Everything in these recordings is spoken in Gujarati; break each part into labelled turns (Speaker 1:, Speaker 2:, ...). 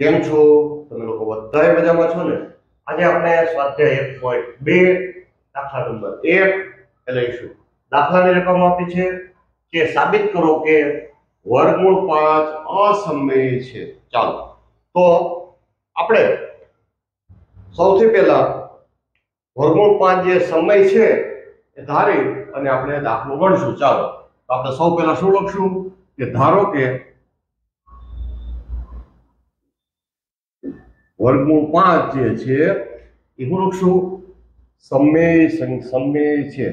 Speaker 1: કેમ છો તમે લોકો? બધાય મજામાં છો ને? આજે આપણે સ્વાધ્યાય 1.2 દાખલા નંબર 1 એ લઈશું. દાખલાની રકમ આપી છે કે સાબિત કરો કે વર્ગમૂળ 5 અસમય છે. ચાલો તો આપણે સૌથી પહેલા વર્ગમૂળ 5 જે સમય છે એ ધારી અને આપણે દાખલો ગણશું. ચાલો તો આપણે સૌ પહેલા શું લખશું કે ધારો કે વર્ગમૂળ 5 જે છે એ શું લખશું? સમય છે.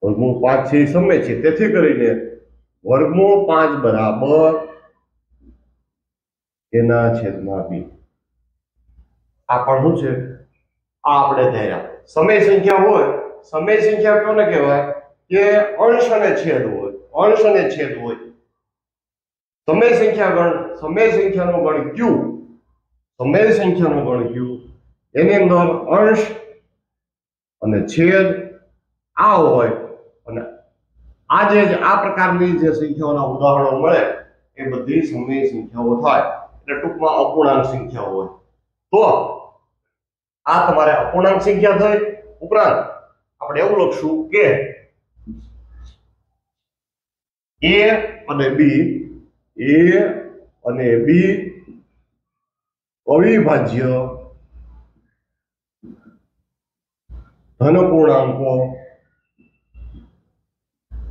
Speaker 1: વર્ગમૂળ 5 છે એ સમય છે, તેથી કરીને વર્ગમૂળ 5 બરાબર એના છેદમાં b. આ પણ શું છે? આ આપણે ધાર્યા સમય સંખ્યા હોય. સમય સંખ્યા કોને કહેવાય? કે અંશ અને છેદ હોય. અંશ અને છેદ હોય. સમય સંખ્યાનો ગણ q. સમય સંખ્યાનો ગણ q એની અંદર અંશ અને છેદ આ હોય. અને આ પ્રકારની જે સંખ્યાઓના ઉદાહરણો મળે એ બધી સમય સંખ્યાઓ થાય. એટલે ટૂંકમાં અપૂર્ણાંક સંખ્યાઓ હોય. તો આ તમારે અપૂર્ણાંક સંખ્યા થઈ. ઉપરાંત આપણે એવું લખશું કે a અને b અવિભાજ્ય ધન પૂર્ણાંકો.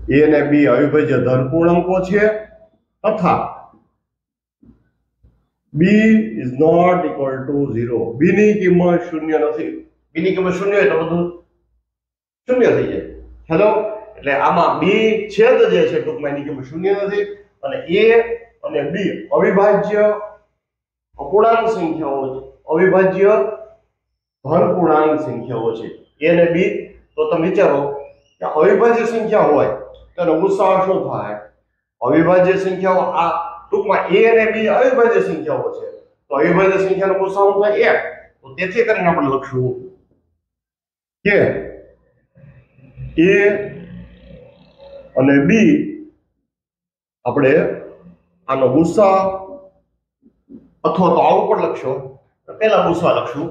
Speaker 1: a અને b અવિભાજ્ય ધન પૂર્ણાંકો છે તથા b is not equal to 0. b ની કિંમત શૂન્ય નથી. b ની કિંમત શૂન્ય હોય તો બધું શૂન્ય થઈ જાય. હેલો, એટલે આમાં b છેદ જે છે ટૂંકમાં એની કિંમત શૂન્ય નથી. અને a અને b અવિભાજ્ય અપૂર્ણાંક સંખ્યાઓ છે. અવિભાજ્ય ધન પૂર્ણાંક સંખ્યાઓ છે a અને b. તો તમે વિચારો કે અવિભાજ્ય સંખ્યા હોય તેનો ગુસાઅ શું થાય? અવિભાજ્ય સંખ્યાઓ આ ટૂંકમાં a અને b અવિભાજ્ય સંખ્યાઓ છે. તો અવિભાજ્ય સંખ્યાનો ગુસાઅ થાય 1. તો તેથી કરીને આપણે લખશું કે a અને b આપણે આનો ગુસાઅ અથવા તો આવું પણ લખશો. પહેલા ગુસાઅ લખશું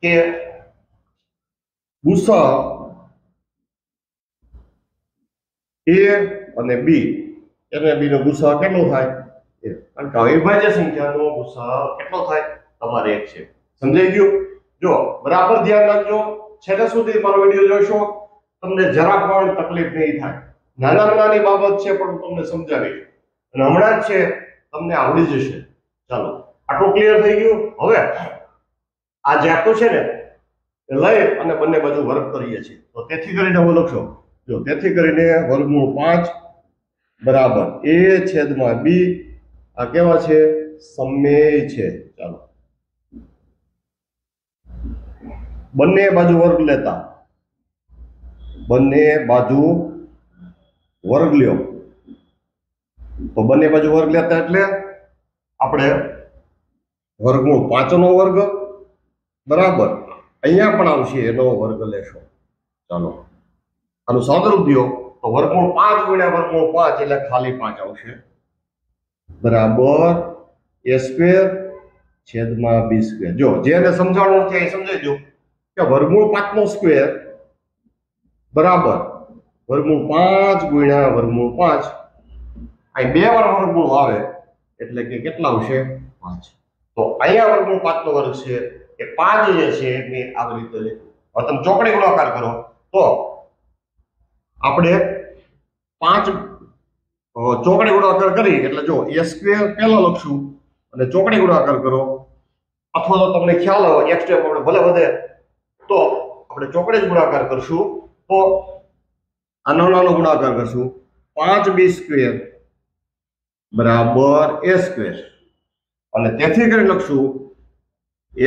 Speaker 1: કે ગુસાઅ a અને b નો ગુસાઅ કેટલો થાય? કારણ કે અવિભાજ્ય સંખ્યાનો ગુસાઅ કેટલો થાય? તમારે 1 છે. સમજાઈ ગયું? જો બરાબર ધ્યાન રાખજો. છેલ્લે સુધી મારો વિડિયો જોશો. તમને જરા પણ તકલીફ નહીં થાય. નાની બાબત છે પણ તમને સમજાવીશ અને હમણાં જ છે તમને આવડી જશે. ચાલો, આટલું ક્લિયર થઈ ગયું. હવે આ જે આટલું છે ને એ લઈ અને બંને બાજુ વર્ગ કરીએ છીએ. તો તેથી કરીને હું લખશો. જો તેથી કરીને વર્ગમૂળ 5 બરાબર a છેદમાં b. આ કેવા છે? સમય છે. ચાલો, બંને બાજુ વર્ગ લેતા લ્યો. તો બંને બાજુ વર્ગ લેતા એટલે આપણે વર્ગમૂળ 5 નો વર્ગ બરાબર અહીંયા પણ આવશે એનો વર્ગ લેશો. ચાલો, આનું સાદુરૂપ દો તો વર્ગમૂળ 5 ગુણ્યા વર્ગમૂળ 5 એટલે ખાલી 5 આવશે બરાબર a સ્ક્વેર છેદમાં b સ્ક્વેર. જો જેને સમજાવવાનું છે એ સમજાઈ દો કે વર્ગમૂળ 5 નો સ્ક્વેર બરાબર વર્ગમૂળ 5 ગુણ્યા વર્ગમૂળ 5. અહીં બે વાર વર્ગમૂળ આવે એટલે કે કેટલા આવશે? 5. તો અહીંયા વર્ગમૂળ 5 નો વર્ગ છે એ 5 જે છે મેં આવી રીતે લખ્યું. હવે તમે ચોકડી ગુણાકાર કરો તો આપણે 5 ચોકડી ગુણાકાર કરી એટલે જો a સ્ક્વેર પહેલા લખશું અને ચોકડી ગુણાકાર કરો. અથવા તો તમને ખ્યાલ હોય એક સ્ટેપ આપણે ભલે વધે તો આપણે ચોકડી જ ગુણાકાર કરશું. તો આનો ગુણાકાર કરશું 5b સ્ક્વેર બરાબર a સ્ક્વેર. અને તેથી કરી લખશું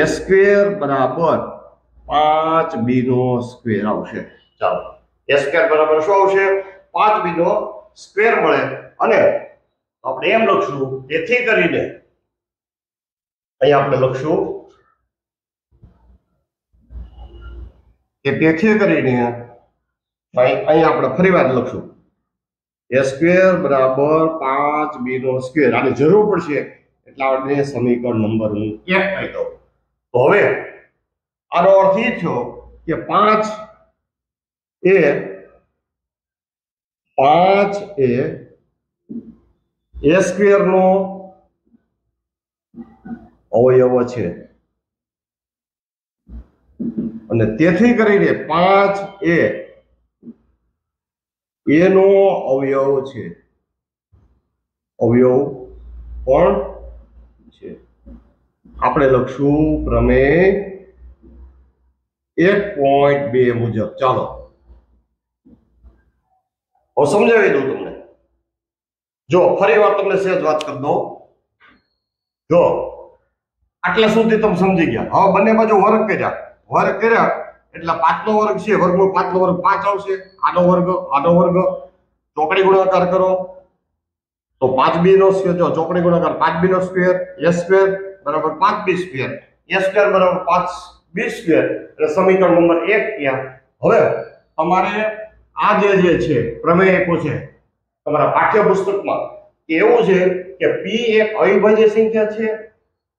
Speaker 1: a સ્ક્વેર બરાબર 5b નો સ્ક્વેર આવશે. ચાલો, a સ્ક્વેર બરાબર શું આવશે? 5b નો સ્ક્વેર મળે. અને આપણે એમ લખશું તેથી કરીને અહીં આપણે લખશું કે તેથી કરીને અહીં આપણે ફરીવાર લખશું a સ્ક્વેર બરાબર 5b નો સ્ક્વેર. આની જરૂર પડશે એટલે આપણે સમીકરણ નંબર 1 કહી દઉં. તો હવે આનો અર્થ એ થયો કે 5 એ a સ્ક્વેર નો અવયવ છે અને તેથી કરીને 5 એ નો અવયવ છે. અવયવ પણ છે. આપણે લખશું પ્રમેય 1.2 મુજબ. ચાલો હવે સમજાવી દઉં તમને. જો ફરી વાર તમને સહેજ વાત કરી દઉં. જો આટલા સુધી તમે સમજી ગયા. હવે બંને બાજુ વર્ગ કર્યા એટલે 5 નો વર્ગ છે, વર્ગમૂળ 5 નો વર્ગ 5 આવશે. આનો વર્ગ ચોકડી ગુણાકાર કરો તો 5b નો સ્ક્વેર. જો ચોકડી ગુણાકાર 5b no square, a square બરાબર 5b સ્ક્વેર, a સ્ક્વેર બરાબર 5b સ્ક્વેર. એટલે સમીકરણ નંબર 1 ત્યાં. હવે તમારે આ જે છે પ્રમેય આપ્યો છે તમારા પાઠ્યપુસ્તકમાં, એવું છે કે p એક અવિભાજ્ય સંખ્યા છે.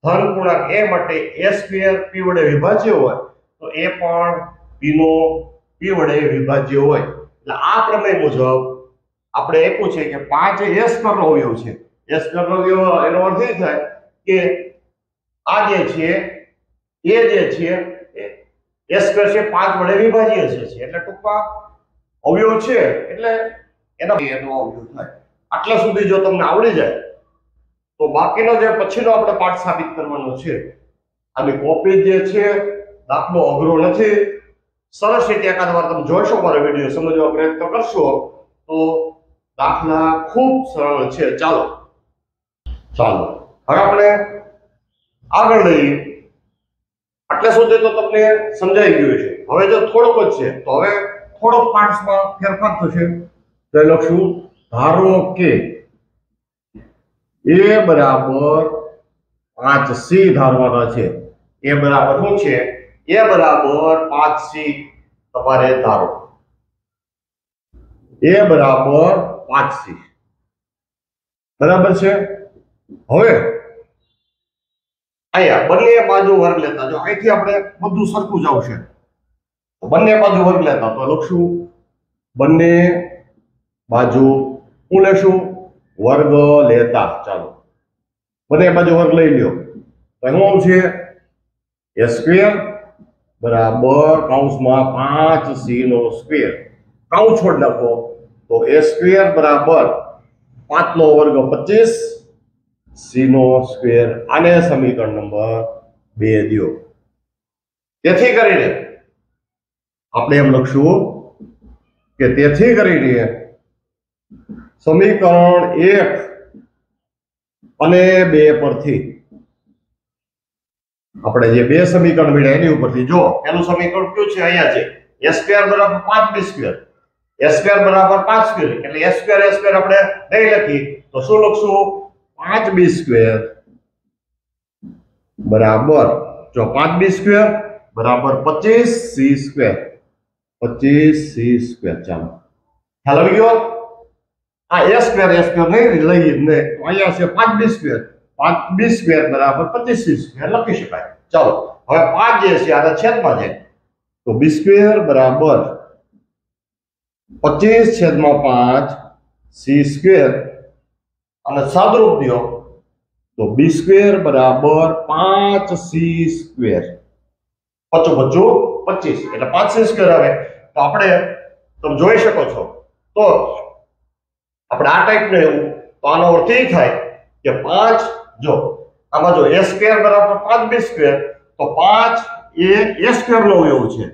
Speaker 1: ધન પૂર્ણાંક a માટે a સ્ક્વેર p વડે વિભાજ્ય હોય તો a પણ p વડે વિભાજ્ય હોય. એટલે આ પ્રમેય મુજબ આપણે આપ્યું છે કે 5 એ સ્ક્વેર નો અવયવ છે. a સ્ક્વેર નો અવયવ એનો અર્થ એ થાય કે આ જે છે a જે છે a સ્ક્વેર છે 5 વડે વિભાજ્ય છે. એટલે ટૂંકમાં અવયવ છે એટલે એનો અવયવ થાય. આટલા સુધી જો તમને આવડી જાય તો બાકીનો જે પછીનો આપણે પાઠ સાબિત કરવાનો છે. આની કોપી જે છે, દાખલો અઘરો નથી. સરસ રીતે એકાદ વાર તમે જોશો, મારો વિડીયો સમજવા પ્રયત્ન કરશો તો દાખલા ખૂબ સરળ છે. ચાલો હવે આપણે આગળ લઈએ. આટલા સુધી તો તમને સમજાઈ ગયું છે. હવે જો થોડુંક જ છે તો હવે થોડોક પાર્ટ્સમાં ફેરફાર થશે. તો લખશું ધારો કે a બરાબર 5c ધારવાના છે. a બરાબર શું છે? a બરાબર 5c તમારે ધારો. a બરાબર 5c બરાબર છે. હવે અહીંયા બંને બાજુ વર્ગ લેતા. જો અહીંથી આપણે બધું સરખું જ આવશે. બંને બાજુ વર્ગ લેતા તો લખશું બંને બાજુ શું લેશું? વર્ગ લેતા. ચાલો બંને બાજુ વર્ગ લઈ લ્યો તો શું છે? a સ્ક્વેર બરાબર કૌંસમાં 5c નો સ્ક્વેર. કૌંસ છોડ નાખો તો a સ્ક્વેર બરાબર 5 નો વર્ગ 25 c નો સ્ક્વેર. આને સમીકરણ નંબર 2 દો. તેથી કરીને આપણે એમ લખશું કે તેથી કરીને સમીકરણ 1 અને 2 પરથી આપણે જે બે સમીકરણ મળ્યા એની ઉપરથી જો એનું સમીકરણ કયું છે? અહીંયા છે a સ્ક્વેર બરાબર 5b સ્ક્વેર, a સ્ક્વેર બરાબર 5 સ્ક્વેર. એટલે a સ્ક્વેર આપણે નહીં લખી તો શું લખશું? 5b સ્ક્વેર બરાબર જો 5b સ્ક્વેર બરાબર 25c સ્ક્વેર. 25c square. ચાલો ખ્યાલ આવી ગયો? આ a સ્ક્વેર નહીં લઈએ ને તો અહીંયા છે 5b સ્ક્વેર. 5b સ્ક્વેર બરાબર 25c સ્ક્વેર લખી શકાય. ચાલો હવે 5 જે છે આના છેદમાં જાય તો b સ્ક્વેર બરાબર 25/5 c સ્ક્વેર અને સાદુરૂપ દો તો b સ્ક્વેર બરાબર 5c સ્ક્વેર. 25 એટલે 5c સ્ક્વેર આવે. તો આપણે તમે જોઈ શકો છો તો આપણે આ ટાઈપનું એવું તો આનો અર્થ એ થાય કે 5 જો આમાં જો a સ્ક્વેર બરાબર 5b સ્ક્વેર તો 5 એ a સ્ક્વેર નો અવયવ છે.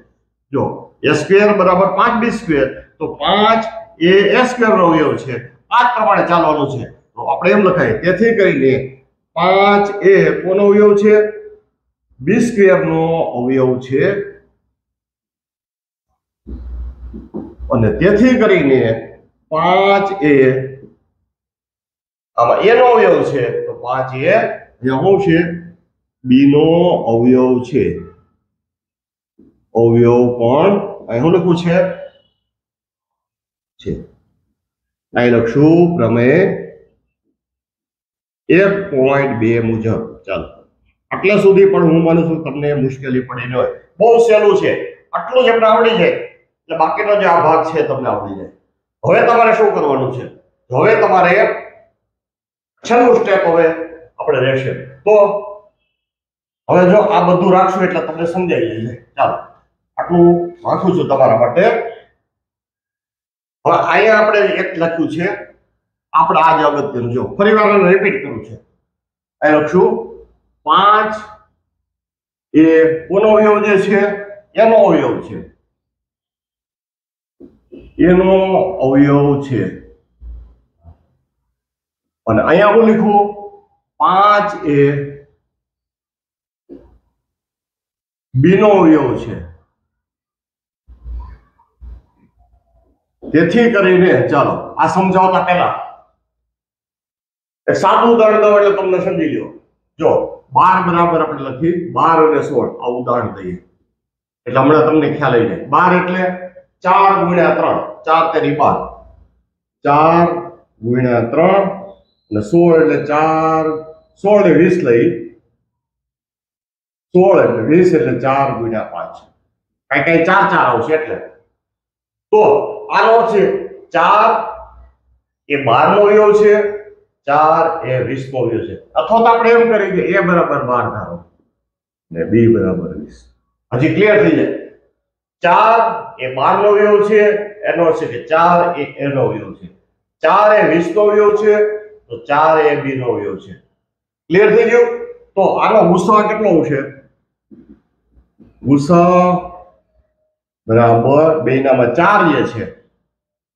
Speaker 1: જો a સ્ક્વેર બરાબર 5b સ્ક્વેર તો 5 એ a સ્ક્વેર નો અવયવ છે. આ પ્રમાણે ચાલવાનું છે. તો આપણે એમ લખાય તેથી કરીને 5 એ કોનો અવયવ છે? b સ્ક્વેર નો અવયવ છે. અને તેથી કરીને 5 એ આમાં a નો અવયવ છે તો 5 એ શું છે? b નો અવયવ છે. અવયવ પણ અહીં શું લખ્યું છે? અહીં લખશું પ્રમેય 1.2 મુજબ. ચાલો આટલા સુધી પણ હું માનું છું તમને મુશ્કેલી પડી ન હોય. બહુ સહેલું છે, આટલું જ આપણે આવડી જાય એટલે બાકીનો જે આ ભાગ છે તમને આવડી જાય. હવે તમારે શું કરવાનું છે? હવે તમારે છેલ્લું સ્ટેપ હવે આપણે રહેશે. તો હવે જો આ બધું રાખશું એટલે તમને સમજાઈ જશે. ચાલો આટલું વાંચું છું તમારા માટે. હવે અહીંયા આપણે એક લખ્યું છે, આપણે આ જ અગત્યનું જો ફરી વાર રિપીટ કરું છે. અહીં લખશું 5 એ કોનો અવયવ જે છે? એનો અવયવ છે. એનો અવયવ છે. અને અહીંયા હું લીખું 5 એ બી નો અવયવ છે. તેથી કરીને ચાલો આ સમજાવતા પહેલા એક સાદું ઉદાહરણ દઉં એટલે તમને સમજી લો. જો 12 બરાબર આપણે લખી 12 અને 16 આ ઉદાહરણ દઈએ એટલે હમણાં તમને ખ્યાલ આવી જાય. 12 એટલે 4 ગુણ્યા 3, 4 તેરી 12, 4 ગુણ્યા 3 અને 16 એટલે 4, 16 ને 20 લઈ 16 એટલે 20 એટલે 4 ગુણ્યા 5, કઈ 4 4 આવશે એટલે. તો આનો અર્થ છે 4 એ 12 નો અવયવ છે, 4 એ 20 નો અવયવ છે. અથવા તો આપણે એમ કરીએ કે a બરાબર 12 ધારો ને b બરાબર 20. હજી ક્લિયર થઈ જાય. 4 એ 12 નો અવયવ છે એનો અર્થ છે કે 4 એ a નો અવયવ છે, 4 એ 20 નો અવયવ છે તો 4 એ b નો અવયવ છે. ક્લિયર થઈ ગયું? તો આનો ગુસાઅ કેટલો આવશે? ગુસાઅ બરાબર બેયનામાં 4 જે છે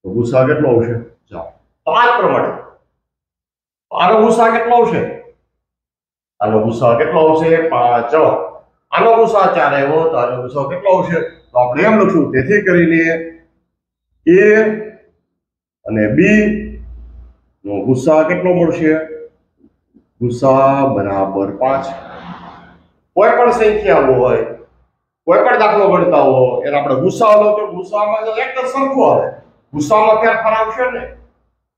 Speaker 1: તો ગુસાઅ કેટલો આવશે? ચાલો તો આ પ્રમાણે આનો ગુસાઅ કેટલો આવશે? આનો ગુસાઅ કેટલો આવશે? 5. આનો ગુસાઅ 4 આવ્યો તો આનો ગુસાઅ કેટલો આવશે? તો આપણે એમ લખશું તેથી કરીને a અને b નો ગુસાઅ કેટલો મળશે? ગુસાઅ બરાબર 5. કોઈ પણ સંખ્યા હોય, કોઈ પણ દાખલો ગણતા હો એને આપણે ગુસાઅ લો તો ગુસાઅમાં જો એક જ સરખો આવે, ગુસાઅમાં ફેરફાર આવશે ને.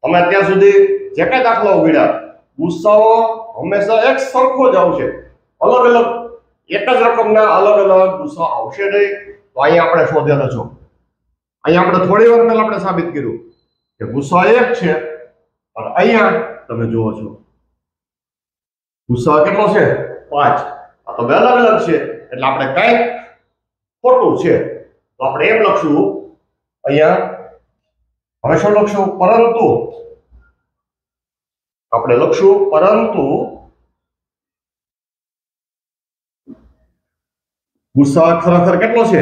Speaker 1: તમે અત્યાર સુધી જે કઈ દાખલો ગણ્યા ગુસાઅ હંમેશા એક સરખો જ આવશે, અલગ અલગ એક જ રકમના અલગ અલગ ગુસાઅ આવશે નહીં. તો અહીંયા આપણે શોધેલો છો. અહીંયા આપણે થોડી વાર પહેલા આપણે સાબિત કર્યું કે ગુસાઅ 1 છે અને અહીંયા તમે જુઓ છો ગુસાઅ કેટલો છે? 5. આ તો બે અલગ અલગ છે એટલે આપણે કઈ ખોટું છે તો આપણે એમ લખશું અહીંયા. હવે શું લખશું? પરંતુ. આપણે લખશું પરંતુ ગુસાઅ ખરેખર કેટલો છે?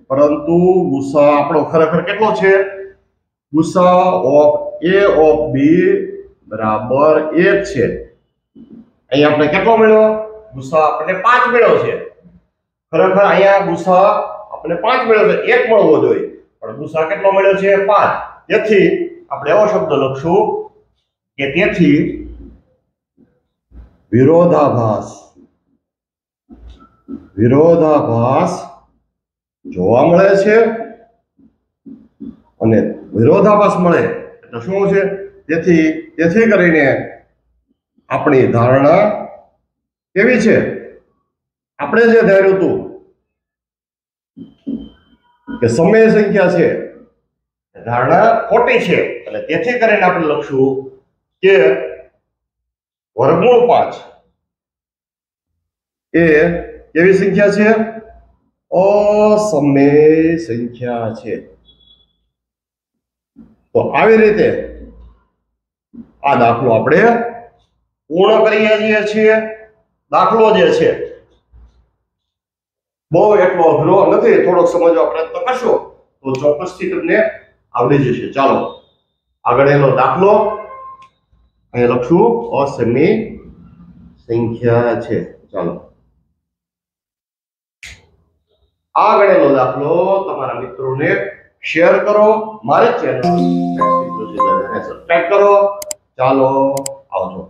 Speaker 1: પરંતુ ગુસાઅ આપણો ખરેખર કેટલો છે? ગુસાઅ ઓફ a ઓફ b બરાબર 1 છે. અહીંયા આપણે કેટલો મળ્યો? ગુસાઅ આપણે 5 મળ્યો છે. ખરેખર અહીંયા ગુસાઅ આપણે 5 મળ્યો છે, 1 મળવો જોઈએ પણ ગુસાઅ કેટલો મળ્યો છે? 5. તેથી આપણે એવો શબ્દ લખશું કે તેથી વિરોધાભાસ જોવા મળે છે. અને વિરોધાભાસ મળે એટલે શું છે? તેથી કરીને આપણી ધારણા કેવી છે? આપણે જે ધાર્યું હતું કે સમય સંખ્યા છે, ધારણા ખોટી છે. એટલે તેથી કરીને આપણે લખશું કે વર્ગમૂળ 5 એ કેવી સંખ્યા છે? અસમય સંખ્યા છે. તો આવી રીતે આ દાખલો આપણે પૂર્ણ કરીએ છીએ. દાખલો જે છે બહુ એટલો અઘરો નથી, થોડોક સમજવા પ્રયત્ન કરશો તો ચોક્કસથી તમને આવડી જશે. ચાલો આગળ એનો દાખલો અહીં લખશું અસમય સંખ્યા છે. ચાલો આ ગણેલો દાખલો તમારા મિત્રોને શેર કરો, મારી ચેનલ સબસ્ક્રાઇબ કરો. ચાલો આવજો.